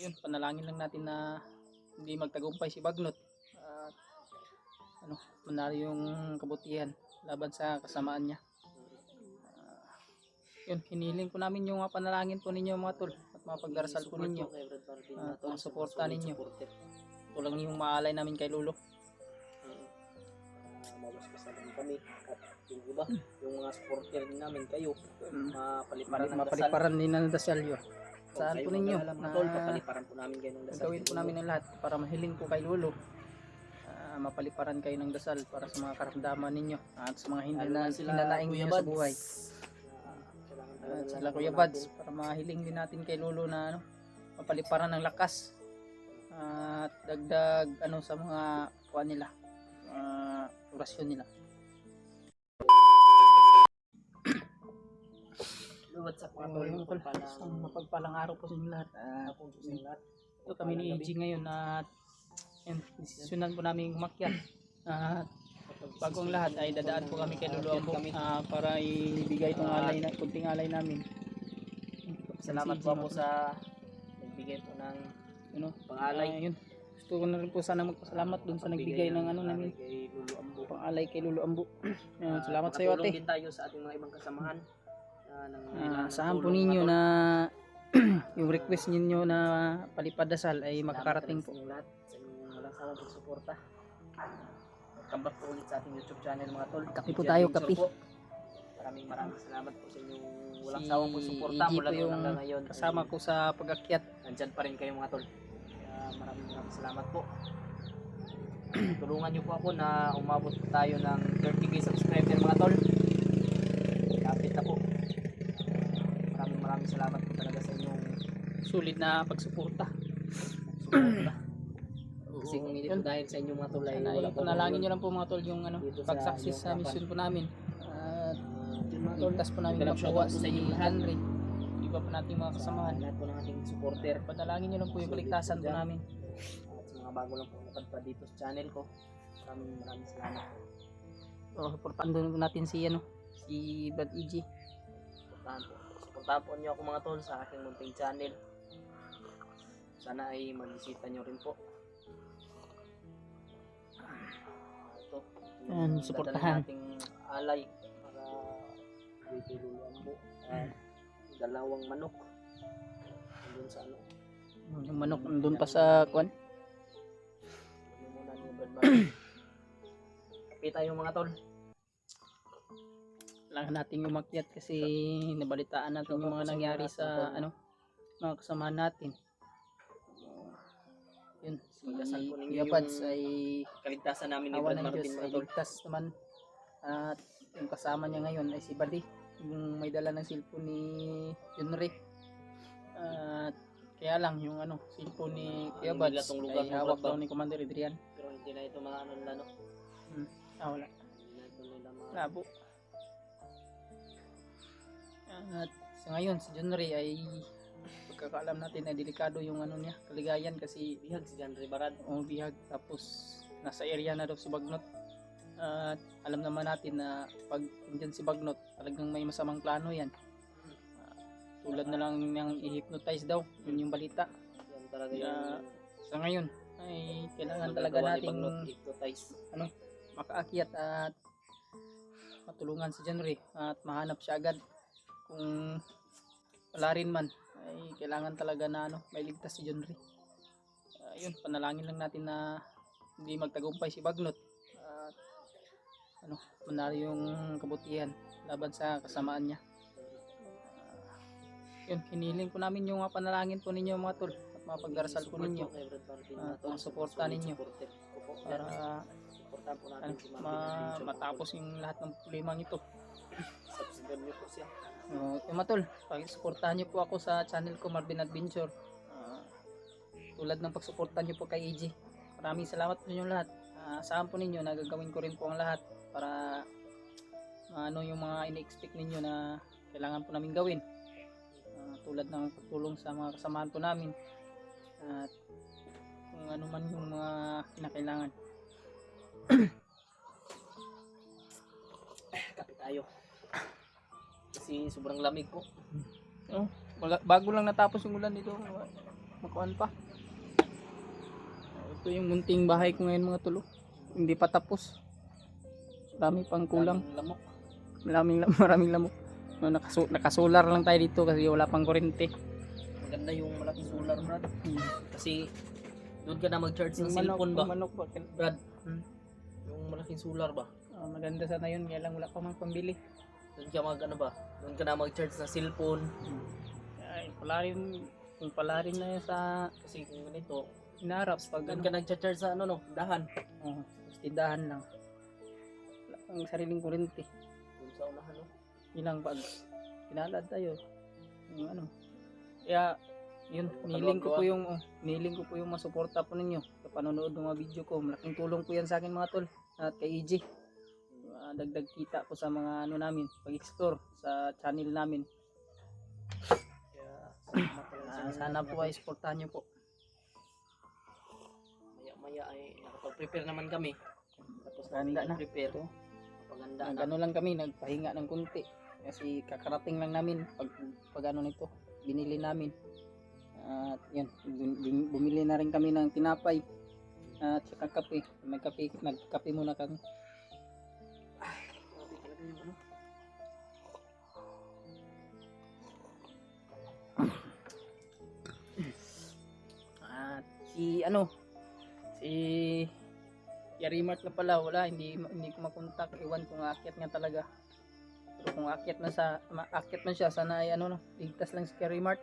Yun, panalangin lang natin na hindi magtagumpay si Bagnot at manalo yung kabutihan laban sa kasamaan niya. Yun, hiniling po namin yung mga panalangin po ninyo mga tol at mga pagdarasal po ninyo at mga suporta ninyo. Ito lang yung maalay namin kay Lolo. Mawaskasan kami at yung iba, yung mga supporter namin kayo, mapaliparan din ng dasal yun. Saan po ninyo na papaliparan po namin kayo ng dasal. Gawin po namin ang lahat para mahiling po kay Lolo. Mapaliparan kayo ng dasal para sa mga karamdaman ninyo at sa mga hinanaing ninyo sa buhay. At sila Kuya Bads para mahiling din natin kay Lolo na mapaliparan ng lakas at dagdag sa mga kuha nila, orasyon nila. What's up mga tol? Mapagpalang araw po sa inyo lahat. Ito kami ni EG ngayon at desisyonan po namin umakyat. Bago ang lahat ay dadaan po kami kay Lolo Ambo para ibigay itong alay na kunting alay namin. Salamat po sa nagbigay po ng pang-alay. Yun. Gusto ko na rin po sana magpasalamat dun sa nagbigay ng namin pang-alay kay Lolo Ambo. Salamat sa iyo ate. Din tayo sa ating mga ibang kasamahan. Saan po ninyo na yung request niyo na palipad dasal ay makakarating po. Lahat sa inyong walang sawang pagsuporta. Welcome po ulit sa ating YouTube channel mga tol. Kapi po tayo, kapi. Maraming salamat po sa inyong walang sawang pagsuporta mula noon hanggang ngayon. Kasama ko sa pag-akyat. Nandyan pa rin kayo mga tol. Maraming salamat po. Tulungan niyo po ako na umabot tayo ng 30k subscriber mga tol. Kapit na po. Maraming salamat po talaga sa inyong sulit na pagsuporta. Kasi kung hindi po dahil sa inyong mga tol ay wala po. Panalangin nyo lang po mga tol yung pag-success sa mission po namin. At ligtas po namin makuha sa inyong Henry. Iba po natin mga kasamahan. Lahat po ng ating supporter. Panalangin nyo lang po yung kaligtasan po namin. At sa mga bago lang po napadpad dito sa channel ko. Maraming salamat. Supportahan doon natin si Brad EG. Supportahan po niyo ako mga tol sa aking munting channel. Sana ay mag-bisita nyo rin po. Ito. Yan, supportahan. Nating alay para kay Lolo Ambo. Dalawang manok. Doon sa yung manok doon pa sa kwan. Muna ni Brad. Kapit tayo mga tol. Kailangan nating umakyat kasi nabalitaan natin yung mga nangyari sa mga kasamahan natin. Yun, si Kuya Bads ay kaligtasan namin ni awa ng Brad Diyos ay ligtas naman. At yung kasama niya ngayon ay si Buddy, yung may dala ng cellphone ni Junri. At kaya lang yung cellphone ni Kuya Bads ay hawak daw ni Commander Adrian. Pero hindi na ito mga lalo. Wala. Labo. At sa ngayon si Junri ay pagkakaalam natin na delikado yung niya, kaligayan kasi bihag si Junri Barad. Bihag, tapos nasa area na daw si Bagnot. At alam naman natin na pag andyan si Bagnot talagang may masamang plano yan. Tulad na lang niyang i-hypnotize daw, yun yung balita. Yan talaga yung sa ngayon ay kailangan talaga nating makaakyat at matulungan si Junri at mahanap siya agad. Kung wala rin man ay kailangan talaga na may ligtas si Junri. Yun, panalangin lang natin na hindi magtagumpay si Bagnot at manalo yung kabutihan laban sa kasamaan niya. Yun, hiniling po namin yung panalangin po ninyo mga tol at mga pagdarasal po ninyo at mga suporta ninyo para matapos yung lahat ng problemang ito. Subscribe niyo po siya. Yung mga tol, pag-suportahan niyo po ako sa channel ko, Marvin Adventure. Tulad ng pagsuportahan niyo po kay EG. Maraming salamat po niyo lahat. Saan po ninyo, nagagawin ko rin po ang lahat para yung mga ini-expect ninyo na kailangan po namin gawin. Tulad ng pagtulong sa mga kasamahan po namin at kung ano man yung mga kinakailangan. Kapit tayo. Kasi sobrang lamig po. Bago lang natapos yung ulan dito. makuan pa. Ito yung munting bahay ko ngayon mga tulo. Hindi pa tapos. Marami pang kulang. Lamok. Maraming lamok. No, nakasolar lang tayo dito kasi wala pang kuryente. Maganda yung malaking solar, Brad. Hmm. Kasi doon ka na mag-charge ng Yung cellphone ba? manok ba? Brad, Hmm. yung malaking solar ba? Maganda sana yun, kaya lang wala pa mang pambili. Doon ka mag ano ba? Doon ka na mag-charge ng cellphone. Ay, pala rin na yun sa Kasi kung ganito, inarap pag doon ka nag-charge sa ano no, dahan. tindahan lang. Wala pang sariling kuryente. Doon sa unahan no. Ilang pag pinalad tayo. Yung ano. Kaya yun, niling ko po yung masuporta po ninyo sa panonood ng mga video ko. Malaking tulong po yan sa akin mga tol at kay EJ. Dagdag kita po sa mga ano namin, pag-explore sa channel namin. Kaya salamat talaga sa inyo. Sana po ay suportahan nyo po. Maya ay nakapag-prepare naman kami. Tapos Ganda na. prepare. Paganda na. Ano lang kami, nagpahinga ng kunti. Kasi kakarating lang namin pag ano nito, binili namin. At yan, bumili na rin kami ng tinapay at saka kape. Nagkape muna kami. Grabe talaga yung ano. At si Yarimart na pala, hindi ko makontak. Iwan kung aakyat nga talaga. Pero kung aakyat man siya, sana ay ligtas lang si Yarimart.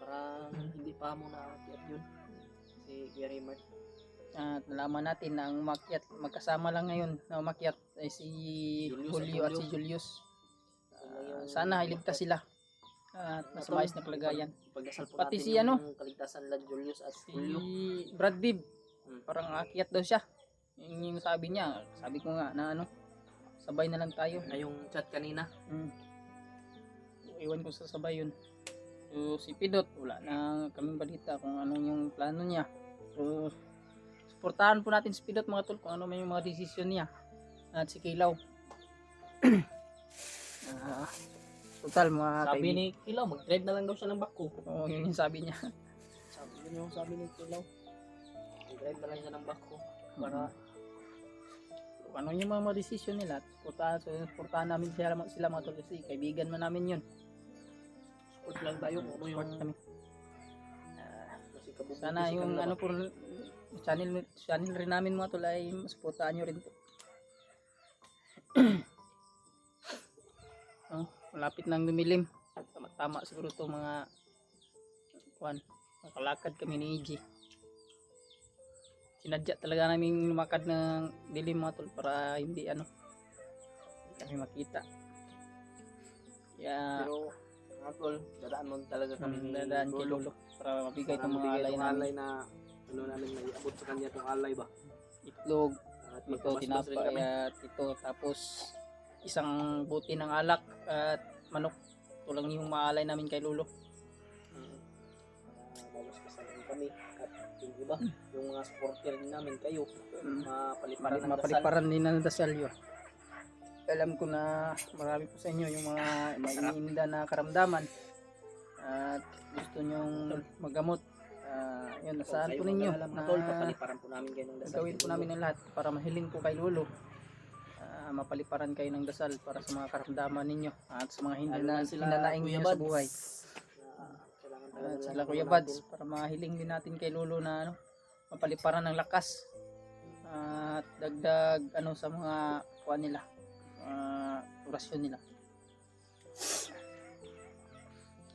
Para hindi pa mo na-akyat yun. Si Gary Mart. At nalaman natin na ang magkasama lang ngayon na umakyat ay si Julio at si Julius. Sana iligtas sila at nasa maayos na kalagayan. Ipagdasal po Pati natin si yung kaligtasan nila Julius at Si Julio. Brad Bibb, parang aakyat daw siya. Yung sabi niya, sabi ko nga na sabay na lang tayo. Na yung chat kanina. Iwan ko sa sabay yun. So si Pidot, wala na kaming balita kung anong yung plano niya. So suportahan po natin si Pidot mga tol kung ano man yung mga desisyon niya. At si Kilaw. Total mga Sabi ni Kilaw, mag-drive na lang daw siya ng bako. Oo, yun yung sabi niya. Sabi ni Kilaw. Mag-drive na lang siya ng bako. Para Kung ano yung mga desisyon nila, suportahan namin sila mga tol kasi kaibigan man namin yun. support lang tayo kung ano yung Support kami. kasi kabubuti Sana sa yung kanila ba? po channel rin namin mga tol ay suportahan nyo rin po. Malapit nang dumilim. Tama siguro to mga nakalakad kami ni EJ. Sinadya talaga namin lumakad ng dilim mga tol para hindi kami makita. Kaya Pero mga tol, dadaan mo talaga kami ni dadaan kay Lolo para mabigay itong mga alay itong namin. alay na ano namin may abot sa kanya itong alay ba? Itlog, At ito magpapaspas rin tinapay kami. at ito tapos isang buti ng alak at manok. Ito lang yung maalay namin kay Lolo. Mabaspasan rin kami at yung iba, yung mga supporter din namin kayo, Mm. mapaliparan ng dasal. Mapaliparan din ng dasal yun. Alam ko na marami po sa inyo yung mga may iniinda na karamdaman at gusto nyong magamot. Yun, nasaan po ninyo Mga tol, papaliparan po namin kayo ng dasal. gawin po namin ang lahat para mahiling po kay Lolo. Mapaliparan kayo ng dasal para sa mga karamdaman ninyo at sa mga hinanaing ninyo sa buhay. Kailangan At talaga sila Kuya Bads para mahiling din natin kay Lolo na mapaliparan ng lakas at dagdag sa mga kuha nila, orasyon nila.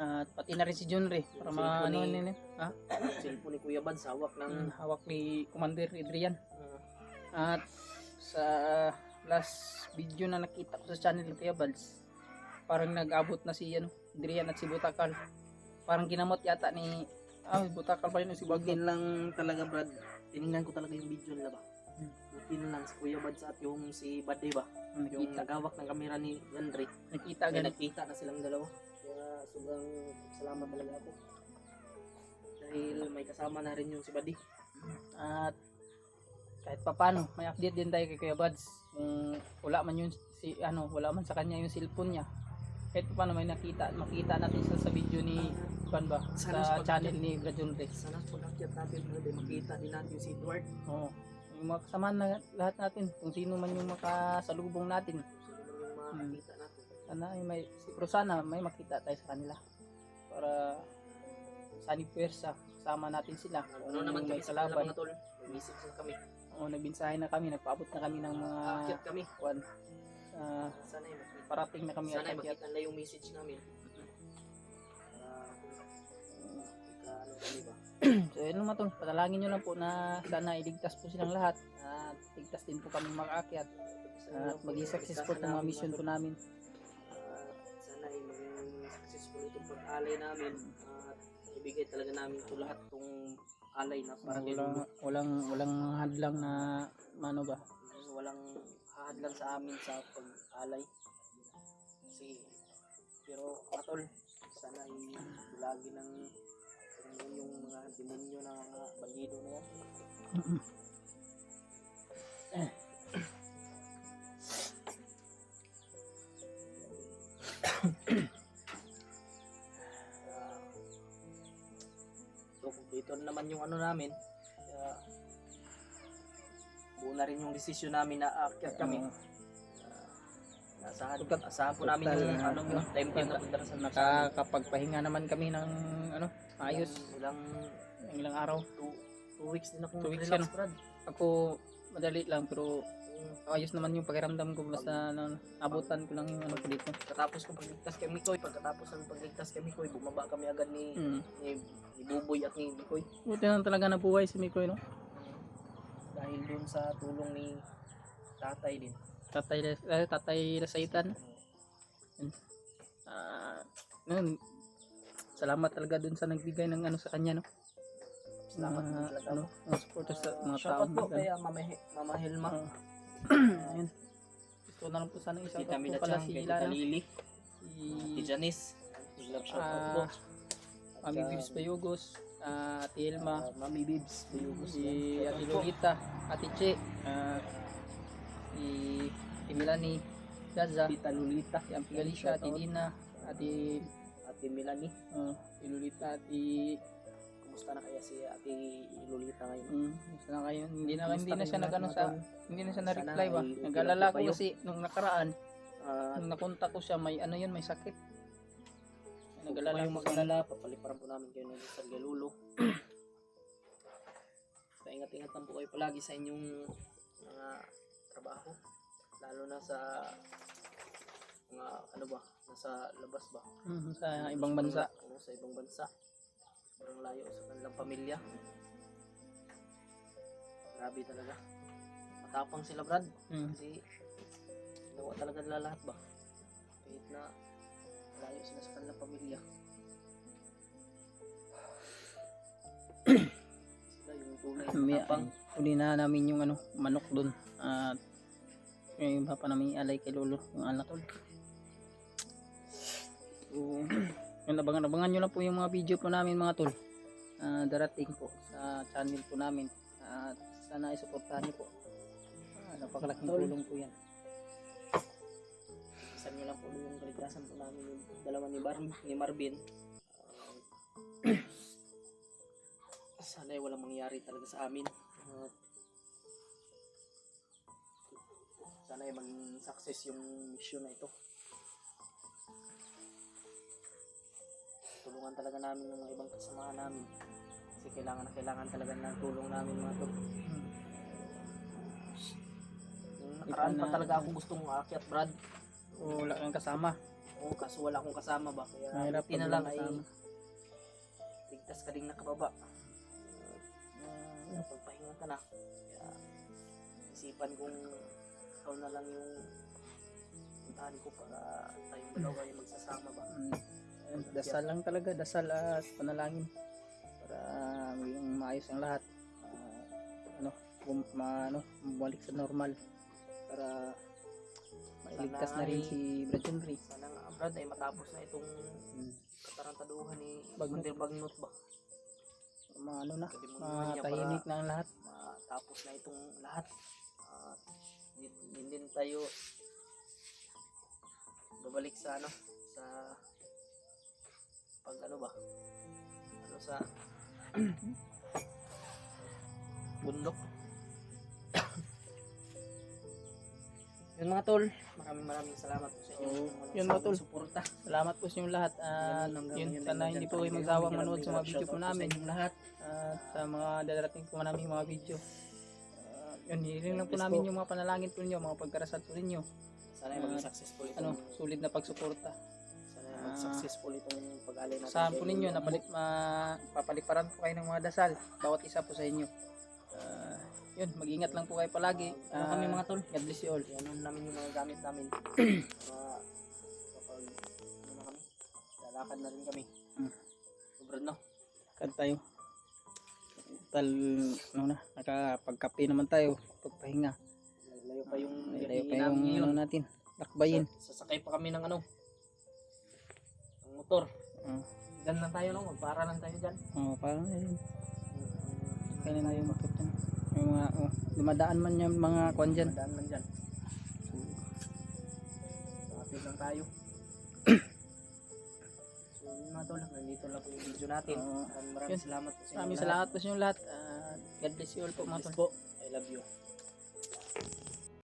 At pati na rin si John Ray para nila cellphone ni Kuya Bad, hawak ng hawak ni Commander Adrian. At sa last video na nakita ko sa channel ni Kuya Bads, parang nag-abot na si Adrian at si Butakal. Parang ginamot yata ni Butakal pa rin si buti Bagin. lang talaga Brad, tinignan ko talaga yung video nila ba. Buti na lang si Kuya Bad sa at yung si Bad ba, yung Nakita, nagawak ng kamera ni Andre. nakita Kaya ganit. nagkita na silang dalawa. Kaya sobrang salamat talaga ako. Dahil may kasama na rin yung si Buddy. At kahit papano may update din tayo kay Kuya Bads. Kung wala man yun wala man sa kanya yung cellphone niya. kahit paano may makita natin sa video ni Juan ba, Sana sa sa channel ni Brajon Rex. Sana pag akyat natin Brad ay makita din natin si Edward. Oo. Yung mga kasamahan na lahat natin, kung sino man yung makasalubong natin. Sino man yung makakita natin. Sana ay pero sana may makita tayo sa kanila. Para sani puwersa, kasama natin sila. Ano naman Kung kami may sa kanila kalaban. mga tol. Message lang kami. Oo, nagbinsahe na kami, nagpaabot na kami ng mga Akyat kami. Juan. Sana ay makita. Parating na kami Sana ay at makita nila yung message namin. Ano kami ba? So yun lang mga tol, patalangin nyo lang po na sana iligtas po silang lahat at ligtas din po kami makaakyat at maging successful itong mga mission po namin. Sana ay maging successful itong pag-alay namin at ibigay talaga namin ito lahat itong alay na para kay Lolo. Walang hadlang na ano ba. Walang hahadlang sa amin sa pag-alay. Kasi pero mga tol, sana ay lagi ng yung mga demonyo na mga bandido na yan. So, ito naman yung ano namin. Kaya, buo na rin yung desisyon namin na aakyat kami. Asahan po namin Total, yung anong yung time na pagdarasan na Nakakapagpahinga naman kami ng ano, ayos. Ilang araw. 2 weeks din ako 2 weeks relax, yan. Brad. Ako madali lang pero ayos naman yung pakiramdam ko basta abutan ko lang yung ano ko dito. Pagkatapos kong pagligtas kay Mikoy, pagkatapos ng pagligtas kay Mikoy, bumaba kami agad ni Buboy at ni Mikoy. Buti na talaga nabuhay si Mikoy, no? Dahil doon sa tulong ni tatay din. Tatay Rasaitan. Yun. Salamat talaga dun sa nagbigay ng ano sa kanya, no? Salamat din talaga. Ano, ang supporter sa mga tao. Shoutout po kaya Mama Helma. Ayun. Gusto na lang po sana isang Tita po Mina pala Chang, si kay Ilana. Tita Lily, Si Tita Janice. Love shoutout po. Mami Bibs Bayugos, Ate Elma, Mami Bibs Bayugos. si Ate Lolita, Ate Che, si Melanie Gaza, Tita Lolita, si Ampie Galicia, Ate Dina, Ate Ate Melanie. si Lolita, Ate Kumusta na kaya si Ate Lolita ngayon? gusto na kayo. Hindi na Kumusta siya kayo nagano mga sa tol? hindi na siya na-reply Sana ba. ay Nag-alala okay ko kayo. kasi nung nakaraan, At nung nakunta ko siya may ano yun, may sakit. Nag-alala Nag-alala yung ko mag-alala, papaliparan po namin kayo ng San Galulo. Ingat-ingat lang po kayo palagi sa inyong mga trabaho. Lalo na sa mga ano ba, nasa labas ba? sa ibang bansa. Oo, sa ibang bansa. Sobrang layo sa kanilang pamilya. Grabe talaga. Matapang sila, Brad. Kasi ginawa talaga nila lahat ba? Kahit na layo sila sa kanilang pamilya. Sila yung tunay na matapang. Uli na namin yung ano, manok doon. At yung papa namin alay kay Lolo, yung anak. So, yun, abangan nyo lang po yung mga video po namin mga tol. Darating po sa channel po namin. At sana isuportahan nyo po. Napakalaking Tol. tulong po yan. Isa nyo lang po yung kaligtasan po namin yung dalawa ni Marvin. Sana ay walang mangyari talaga sa amin. Sana ay maging success yung mission na ito. Tulungan talaga namin yung mga ibang kasamahan namin. Kasi kailangan talaga ng tulong namin mga tol. Yung nakaraan pa talaga ako gustong aakyat, Brad. Wala kang kasama. Oo, kaso wala akong kasama ba. Kaya Mahirap buti na pag lang walang ay kasama. ligtas ka ding nakababa. Pagpahinga ka na. Kaya isipan kong ikaw na lang yung puntahan ko para tayong dalawa yung magsasama ba. Dasal lang talaga, dasal at panalangin para maging maayos ang lahat. Bumalik sa normal para mailigtas na rin si Brajon Rex. Sana nga, Brad, ay matapos na itong katarantaduhan ni Bagnot. Mandir Bagnot ba. Matahimik na ang lahat. Matapos na itong lahat. Hindi tayo babalik sa ano, sa pag ano ba? Ano sa bundok. Yun mga tol, maraming salamat po sa inyo. Yun mga tol. Suporta. Salamat po sa inyong lahat. At yun, sana hindi po kayo magsawang manood sa mga video po namin. Lahat. At sa mga darating po namin mga video. Yun, hiling lang po namin yung mga panalangin po ninyo, mga pagkarasal po ninyo. Sana ay maging successful itong Ano, sulit na pagsuporta. sana ay mag-successful itong pag-alay natin. Saan po ninyo, papaliparan po kayo ng mga dasal, bawat isa po sa inyo. Yun, mag-ingat lang po kayo palagi. Kami mga tol. God bless you all. Ano namin yung mga gamit namin. Kapag ano na kami, lalakad na rin kami. Sobrang no. Kad tayo. Ano na, nakapagkape naman tayo, pagpahinga. Layo pa yung Layo pa namin yung ngayon. ano natin, lakbayin. Sasakay pa kami ng ano, ng motor. Uh, Diyan lang tayo no, magpara lang tayo dyan. parang ayun. Kailan na yung maputin. Yung mga, dumadaan man yung mga kwan dyan. Madaan lang dyan. Kapit lang tayo. So yun mga tol, nandito lang po yung video natin. Maraming yun. salamat po sa inyo. Maraming salamat po sa inyong lahat. God bless you all po mga Please tol. po, I love you.